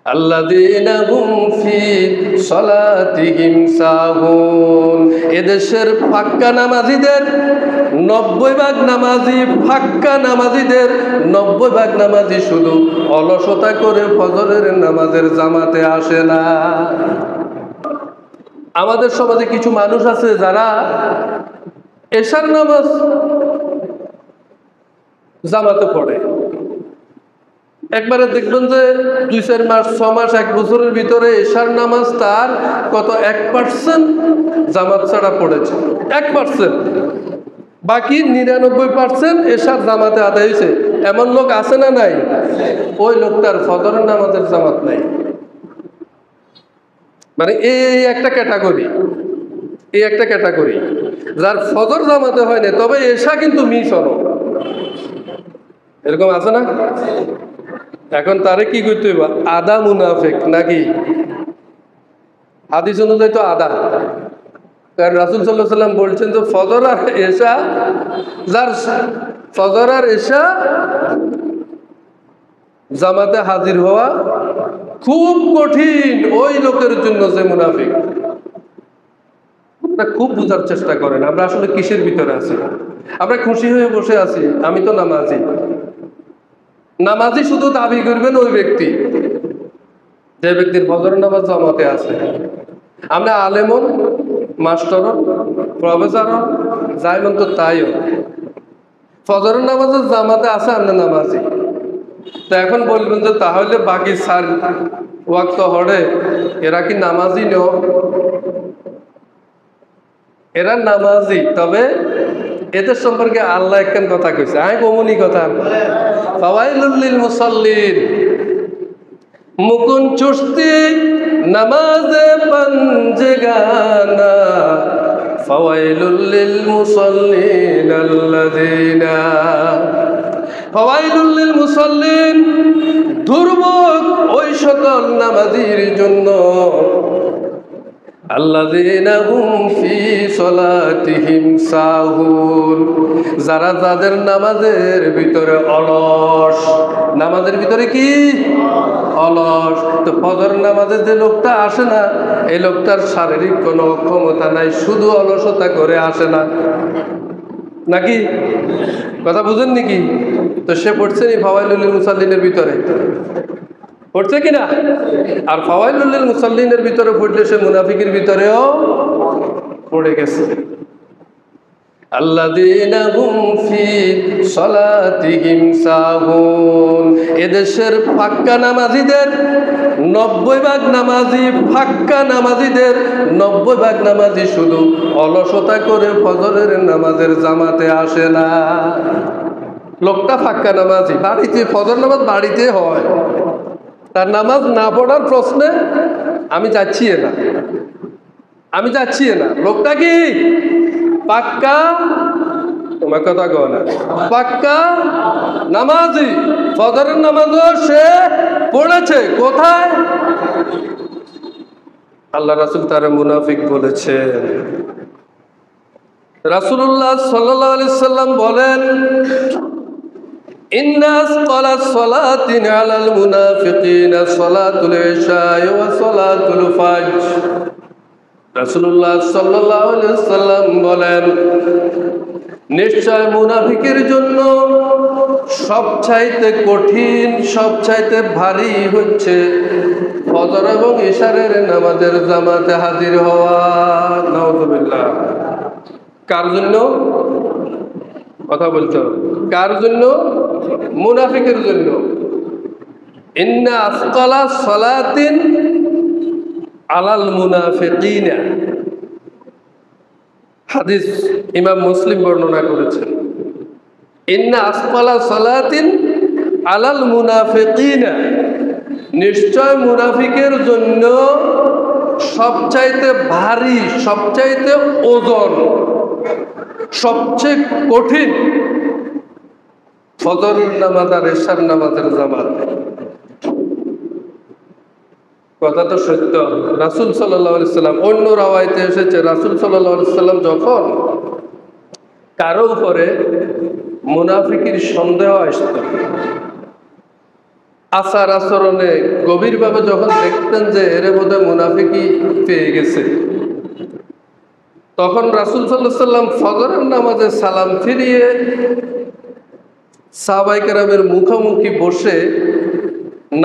আল্লাযীনা হুম ফি সালাতিহিম সাহুন। এদেশের পাক্কা নামাজীদের 90% নামাজি, পাক্কা নামাজীদের 90% নামাজি শুধু অলসতা করে ফজরের নামাজের জামাতে আসে না। আমাদের সমাজে কিছু মানুষ আছে যারা এশার নামাজ জামাতে পড়ে। একবারে দেখবেন যে 2-4 মাস, 6 মাস, 1 বছরের ভিতরে এশার নামাজ তার কত 1% জামাত ছাড়া পড়েছে। 1%, বাকি 99% এশার জামাতে আদায় হয়েছে। এমন লোক আছে না নাই? ওই লোকটার ফজরের নামাজের জামাত নাই। মানে এই একটা ক্যাটাগরি, যার ফজর জামাতে হয় না, তবে এশা কিন্তু মিস হলো। এরকম আছে না? এখন তারে কি করতে হইব? আদা মুনাফিক নাকি? হাদিস অনুযায়ী তো আদা। কারণ রাসূল সাল্লাল্লাহু আলাইহি সাল্লাম বলছেন যে ফজর আর এশা, যার ফজর আর এশা জামাতে হাজির হওয়া খুব কঠিন, ওই লোকের জন্য যে মুনাফিক। খুব বোঝার চেষ্টা করেন আমরা আসলে কিসের ভিতরে আছি। আমরা খুশি হয়ে বসে আছি আমি তো নামাজি। নামাজি শুধু দাবি করবেন ওই ব্যক্তি যে ব্যক্তির ফজর নামাজ জামাতে আছে। আমরা আলেমন, মাস্টার, প্রফেসর যাইমন তো তাইও ফজর নামাজের জামাতে আছে, আমরা নামাজি। তো এখন বলবেন যে তাহলে বাকি 4 ওয়াক্ত হড়ে এরা কি নামাজি ন? এরা নামাজি, তবে এদের সম্পর্কে আল্লাহ একখান কথা কইছে। আমি কমনি কথা, ফাওয়াইলুল লিল মুসাল্লিন। মুকুন চুস্তি নামাজে পঞ্জগানা, ফাওয়াইলুল লিল মুসাল্লিন আল্লাযিনা, ফাওয়াইলুল লিল মুসাল্লিন, দুর্ভোগ ওই সকল নামাজীর জন্য, আল্লাযীনা হুম ফি সালাতিহিম সাহুন, যারা যাদের নামাজের ভিতরে অলস। নামাজের ভিতরে কি অলস? তো ফজর নামাজে যে লোকটা আসে না, এই লোকটার শারীরিক কোনো অক্ষমতা নাই, শুধু অলসতা করে আসে না, নাকি? কথা বুঝেন নাকি? তো সে পড়ছে নি ফাওয়াইলুল মুসাল্লিনের ভিতরে? পড়ছে কিনা? আর ফাওয়াইলুল মুসাল্লিনের ভিতরে পড়লে সে মুনাফিকের ভিতরেও পড়ে গেছে। আল্লাযীনা হুম ফি সালাতিহিম সাহুন। এদেশের পাক্কা নামাজীদের 90% নামাজি, পাক্কা নামাজীদের 90% নামাজি শুধু অলসতা করে ফজরের নামাজের জামাতে আসে না। লোকটা পাক্কা নামাজি, বাড়িতে ফজর নামাজ বাড়িতে হয়, তার নামাজ না পড়ার প্রশ্নে আমি যাচ্ছি না। লোকটা কি পাক্কা? তোমার কথা কও না। পাক্কা নামাজি, ফজরের নামাজও সে পড়েছে। কোথায়? আল্লাহ রাসূল তার মুনাফিক বলেছেন। রাসূলুল্লাহ সাল্লাল্লাহু আলাইহি সাল্লাম বলেন, ইন্না আসকালাস সালাতিন আলাল মুনাফিকিনা সালাতুল ইশা ওয়া সালাতুল ফাজর। রাসূলুল্লাহ সাল্লাল্লাহু আলাইহি সাল্লাম বলেন, নিশ্চয় মুনাফিকের জন্য সবচাইতে কঠিন, সবচাইতে ভারী হচ্ছে ফজর এবং ইশারের নামাজের জামাতে হাজির হওয়া। নাউযুবিল্লাহ। কার জন্য? কথা বলতে হবে। কার জন্য? মুনাফিকের জন্য। ইন্না আসকালা সালাতিন আলাল মুনাফিকিনা, হাদিস ইমাম মুসলিম বর্ণনা করেছেন। ইন্না আসকালা সালাতিন আলাল মুনাফিকিনা, নিশ্চয় মুনাফিকের জন্য সবচাইতে ভারী, সবচাইতে ওজন, সবচেয়ে কঠিন ফজর নামাজ আর এশার নামাজের জামাত। কথা তো সত্য। রাসূল সাল্লাল্লাহু আলাইহি সাল্লাম, অন্য রাওয়ায়াতে এসেছে রাসূল সাল্লাল্লাহু আলাইহি সাল্লাম যখন কারো উপরে মুনাফিকের সন্দেহ আসত, আচার আচরণে গভীরভাবে যখন দেখতেন যে এর মধ্যে মুনাফিকি পেয়ে গেছে, তখন রাসূল সাল্লাল্লাহু আলাইহি সাল্লাম ফজরের নামাজে সালাম ফিরিয়ে সাহাবায়ে কেরামের মুখোমুখি বসে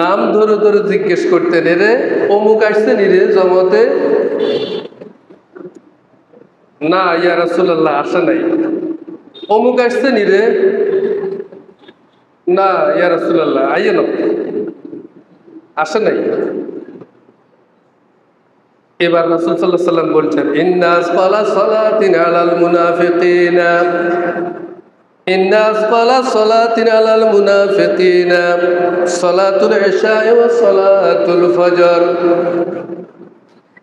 নাম ধরে ধরে জিজ্ঞেস করতেন, এরে অমুক আসছে নিরে জমাতে? না ইয়া রাসূলুল্লাহ, আসে নাই। অমুক আসছে নিরে? না ইয়া রাসূলুল্লাহ, আইয়ে না, আসে নাই। এবার রাসূল সাল্লাল্লাহু আলাইহি সাল্লাম বলছেন, ইন্না আসফালা সালাতিন আলাল মুনাফিকিনা, ইন্না আসফালা সালাতিন আলাল মুনাফিকিনা সালাতুল ইশা ওয়া সালাতুল ফজর।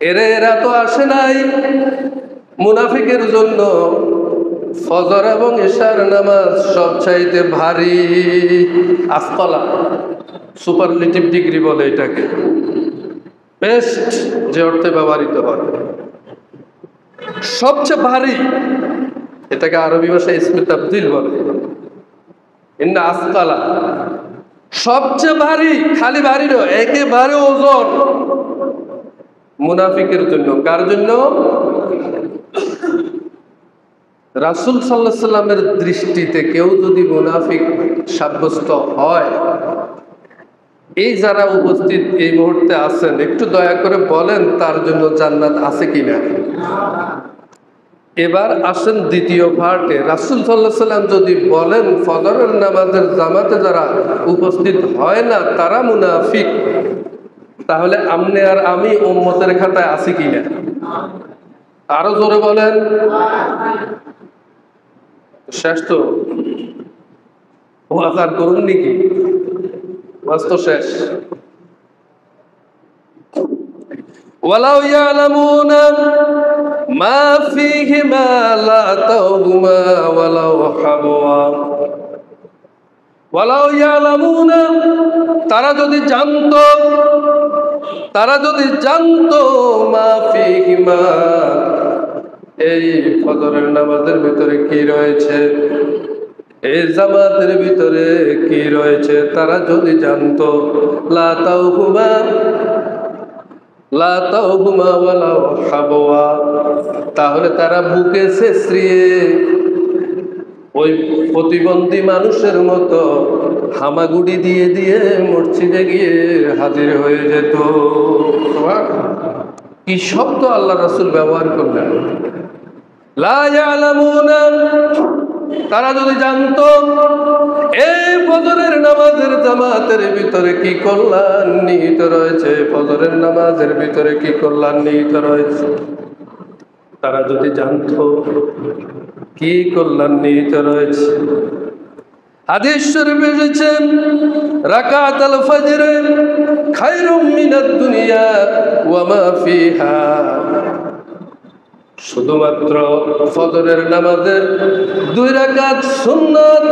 এরা তো আসে নাই, মুনাফিকের জন্য ফজর এবং ইশার নামাজ সবচাইতে ভারী। আসফালা সুপারলেটিভ ডিগ্রি বলে এটাকে, বেস্ট যে অর্থে ব্যবহৃত হয়, সবচেয়ে ভারী। এটাকে আরবি ভাষায় ইসমে তাবদীল বলে। ইন্না আসকালা, সবচেয়ে ভারী, খালি ভারী নয়, একেবারে ওজন মুনাফিকের জন্য। কার জন্য? রাসূল সাল্লাল্লাহু আলাইহি সাল্লামের দৃষ্টিতে কেউ যদি মুনাফিক সাব্যস্ত হয়, এই যারা উপস্থিত এই মুহূর্তে আছেন, একটু দয়া করে বলেন তার জন্য জান্নাত আছে কিনা। এবার আসেন দ্বিতীয় পার্টে। রাসূল সাল্লাল্লাহু আলাইহি সাল্লাম যদি বলেন ফজরের নামাজের জামাতে যারা উপস্থিত হয় না তারা মুনাফিক, তাহলে আপনি আর আমি উম্মতের খাতায় আছি কিনা? আরো জোরে বলেন। শেষ তো, ওয়াজ আর করুন নাকি? ওয়াজ তো শেষ। ওয়ালাউ ইয়ালামুনা মা ফীহিমা লা তাওহুমা ওয়ালাউ হাবওয়া। ওয়ালাউ ইয়ালামুনা, তারা যদি জানতো মা ফীহিমা, এই ফজরের নামাজের ভিতরে কি রয়েছে, এই জামাতের ভিতরে কি রয়েছে, তারা যদি জানতো, লা তাওহুমা ওয়ালাউ হাবওয়া, তাহলে তারা বুকে ছেঁচড়িয়ে ওই প্রতিবন্ধী মানুষের মতো হামাগুড়ি দিয়ে দিয়ে মসজিদে গিয়ে হাজির হয়ে যেত। কি শব্দ আল্লাহ রাসূল ব্যবহার করলেন, লা ইয়ালামুনা। তারা যদি জানতো এই ফজরের নামাজের জামাতের ভিতরে কি কল্যাণ নিহিত রয়েছে, ফজরের নামাজের ভিতরে কি কল্যাণ নিহিত রয়েছে, তারা যদি জানতো কি কল্যাণ নিহিত রয়েছে। হাদিস শরীফে এসেছে, রাকাতুল ফজর খায়রুম মিনাদ দুনিয়া ওয়া মা ফিহা। শুধুমাত্র ফজরের নামাজের 2 রাকাত সুন্নাত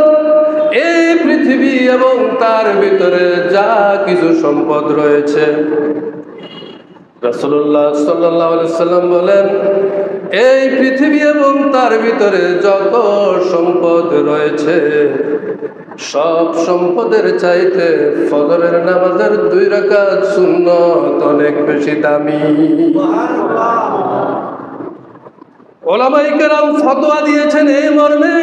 এই পৃথিবী এবং তার ভিতরে যা কিছু সম্পদ রয়েছে, রাসূলুল্লাহ সাল্লাল্লাহু আলাইহি সাল্লাম বলেন, এই পৃথিবী এবং তার ভিতরে যত সম্পদ রয়েছে সব সম্পদের চাইতে ফজরের নামাজের 2 রাকাত সুন্নাত অনেক বেশি দামি। উলামায়ে কেরাম ফতোয়া দিয়েছেন এই মর্মে,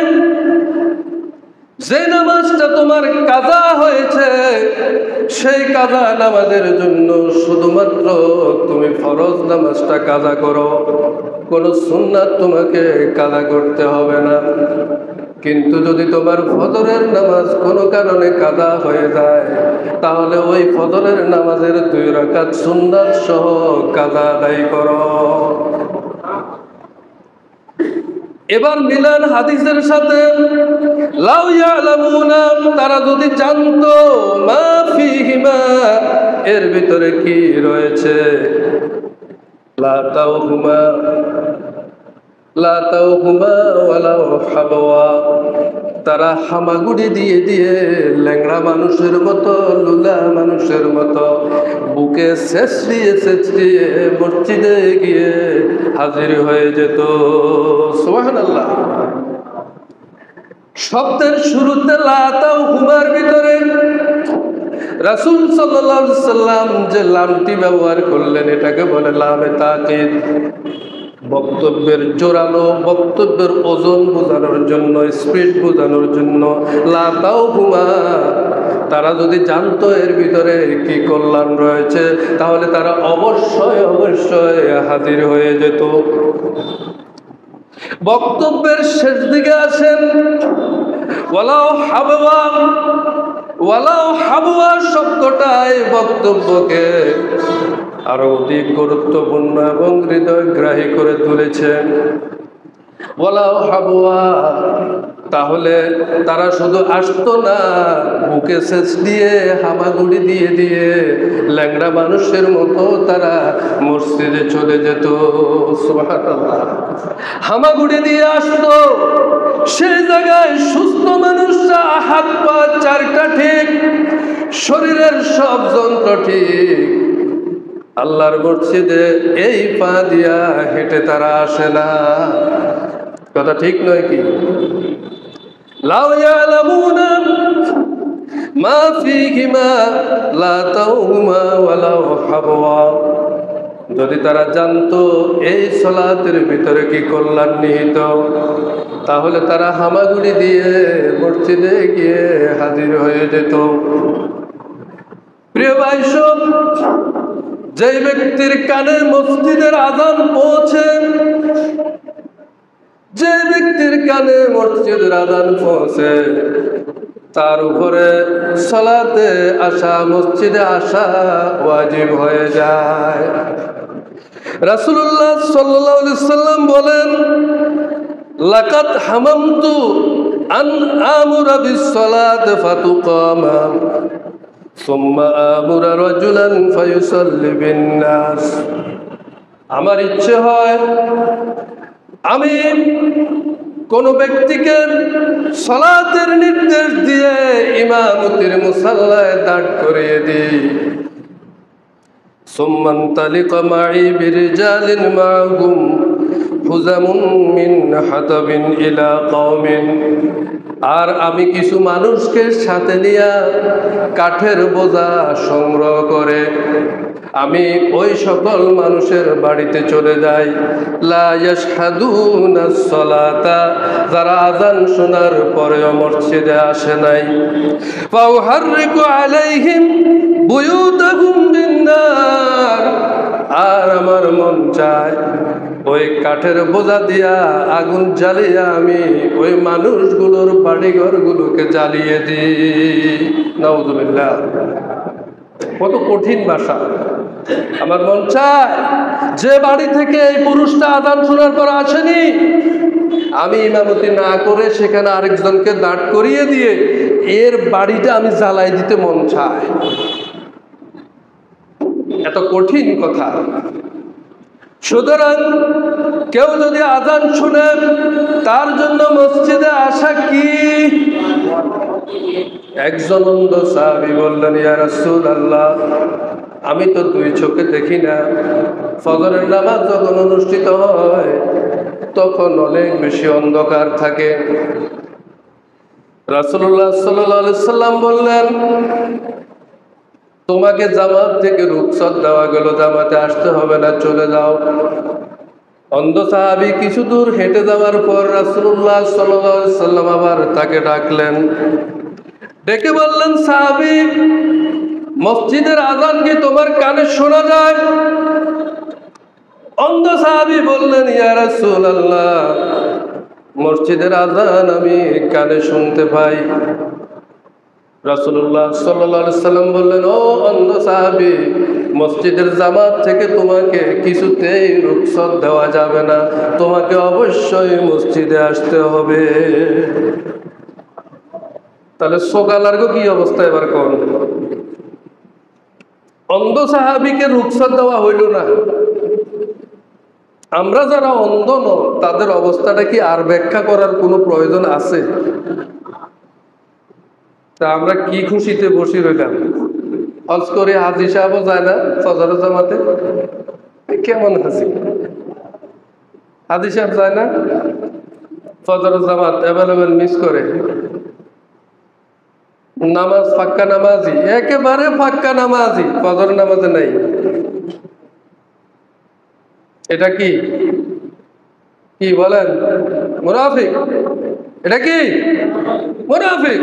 যে নামাজটা তোমার কাজা হয়েছে সেই কাজা নামাজের জন্য শুধুমাত্র তুমি ফরজ নামাজটা কাজা করো, কোনো সুন্নাত তোমাকে কাজা করতে হবে না। কিন্তু যদি তোমার ফজরের নামাজ কোনো কারণে কাজা হয়ে যায়, তাহলে ওই ফজরের নামাজের 2 রাকাত সুন্নাত সহ কাজা আদায় করো। এবার মিলান হাদিসের সাথে, লাউ ইয়ালামুনা, তারা যদি জানতো মা ফীহিমা, এর ভিতরে কি রয়েছে, লা তাওহুমা ওয়ালাউ হাবওয়া, তারা হামাগুড়ি দিয়ে দিয়ে ল্যাংড়া মানুষের মতো, লুলা মানুষের মতো বুকে ছেঁচড়িয়ে ছেঁচড়িয়ে মসজিদে গিয়ে হাজির হয়ে যেত। সুবহানাল্লাহ। শব্দের শুরুতে লা তাওহুমার ভিতরে রাসূল সাল্লাল্লাহু আলাইহি সাল্লাম যে লামটি ব্যবহার করলেন এটাকে বলে লামে তাকিদ। বক্তব্যের জোরালো, বক্তব্যের ওজন বোঝানোর জন্য, স্পিড বোঝানোর জন্য। লা তাওহুমা, তারা যদি জানতো এর ভিতরে কি কল্যাণ রয়েছে তাহলে তারা অবশ্যই অবশ্যই হাজির হয়ে যেত। বক্তব্যের শেষ দিকে আসেন ওয়ালাউ হাবওয়া, ওয়ালাউ হাবওয়া শব্দটা এই বক্তব্যকে আরো অধিক গুরুত্বপূর্ণ এবং হৃদয়গ্রাহী করে তুলেছেন। ওয়ালাউ হাবওয়া, তাহলে তারা শুধু আসতো না, বুকে সেচ দিয়ে হামাগুড়ি দিয়ে দিয়ে ল্যাংড়া মানুষের মতো তারা মসজিদে চলে যেত। সুবহানাল্লাহ, হামাগুড়ি দিয়ে আসতো। সেই জায়গায় সুস্থ মানুষরা হাত পা চারটা ঠিক, শরীরের সব যন্ত্র ঠিক, আল্লাহর মসজিদে এই পা দিয়া হেঁটে তারা আসে না। কথা ঠিক নয় কি? লাউ ইয়ালামুনা মা ফীহিমা লা তাওহুমা ওয়ালাউ হাবওয়া, যদি তারা জানতো এই সালাতের ভিতরে কি কল্যাণ নিহিত তাহলে তারা হামাগুড়ি দিয়ে মসজিদে গিয়ে হাজির হয়ে যেত। প্রিয় ভাই সব, যে ব্যক্তির কানে মসজিদের আযান পৌঁছে, যে ব্যক্তির কানে মসজিদের আযান পৌঁছে তার উপরে সালাতে আসা, মসজিদে আসা ওয়াজিব হয়ে যায়। রাসূলুল্লাহ সাল্লাল্লাহু আলাইহি সাল্লাম বলেন, লাকাদ হামামতু আন আমুরা বিস-সালাতি ফাতুকামা সুম্মা আমুরা রাজুলান ফায়ুসাল্লি বিন-নাস। আমার ইচ্ছে হয় আমি কোন ব্যক্তিকে সালাতের নির্দেশ দিয়ে ইমামতির মুসাল্লায় দাঁড় করিয়ে দিই। সুম্মান তালিকা মাই বিরিজালিন মাহুম হুজামুন মিন হাতাবিন ইলা কওমিন, আর আমি কিছু মানুষকে সাথে নিয়ে কাঠের বোঝা সংগ্রহ করে আমি ওই সকল মানুষের বাড়িতে চলে যাই। লা ইয়াশহাদুনাস সালাতা, যারা আযান শোনার পরেও মসজিদে আসে নাই। ফাউহাররিকু আলাইহিম বুয়ুতাহুম বিন-নার, আর আমার মন চায় ওই কাঠের বোঝা দিয়া আগুন জ্বালিয়ে আমি ওই মানুষগুলোর বাড়িঘরগুলোকে জ্বালিয়ে দিই। নাউযুবিল্লাহ, কত কঠিন ভাষা। আমার মন চায় যে বাড়ি থেকে এই পুরুষটা আযান শোনার পর আসেনি, আমি ইমামতি না করে সেখানে আরেকজনকে দাঁড় করিয়ে দিয়ে এর বাড়িটা আমি জ্বালাই দিতে মন চায়। এত কঠিন কথা। সুতরাং কেউ যদি আযান শুনে তার জন্য মসজিদে আসা কি? একজন অন্ধ সাহাবী বললেন, ইয়া রাসূলুল্লাহ, আমি তো দুই চোখে দেখি না, ফজরের নামাজ যখন অনুষ্ঠিত হয় তখন অনেক বেশি অন্ধকার থাকে। রাসূলুল্লাহ সাল্লাল্লাহু আলাইহি সাল্লাম বললেন, তোমাকে জামাত থেকে রুখসত দেওয়া গেল, জামাতে আসতে হবে না, চলে যাও। অন্ধ সাহাবী কিছু দূর হেঁটে যাওয়ার পর রাসূলুল্লাহ সাল্লাল্লাহু আলাইহি সাল্লাম আবার তাকে ডাকলেন, ডেকে বললেন, সাহাবী, মসজিদের আযান কি তোমার কানে শোনা যায়? অন্ধ সাহাবী বললেন, ইয়া রাসূলুল্লাহ, মসজিদের আযান আমি কানে শুনতে পাই। রাসূলুল্লাহ সাল্লাল্লাহু আলাইহি সাল্লাম বললেন, ও অন্ধ সাহাবী, মসজিদের জামাত থেকে তোমাকে কিছুতেই রুখসত দেওয়া যাবে না, তোমাকে অবশ্যই মসজিদে আসতে হবে। তাহলে সকালার কি অবস্থা এবার কোন? অন্ধ সাহাবীকে রুখসত দেওয়া হইল না, আমরা যারা অন্ধ নই তাদের অবস্থাটা কি আর ব্যাখ্যা করার কোনো প্রয়োজন আছে? তা আমরা কি খুশিতে বসে রইলাম? হজ করে হাজী সাহেবও যায় না ফজর জামাতে, কেমন হাসি! হাজী সাহেব যায় না ফজর জামাত, অ্যাভেলেবেল মিস করে। নামাজ পাক্কা নামাজি, একেবারে পাক্কা নামাজি, ফজর নামাজে নাই। এটা কি কি বলেন? মুনাফিক। এটা কি মুনাফিক।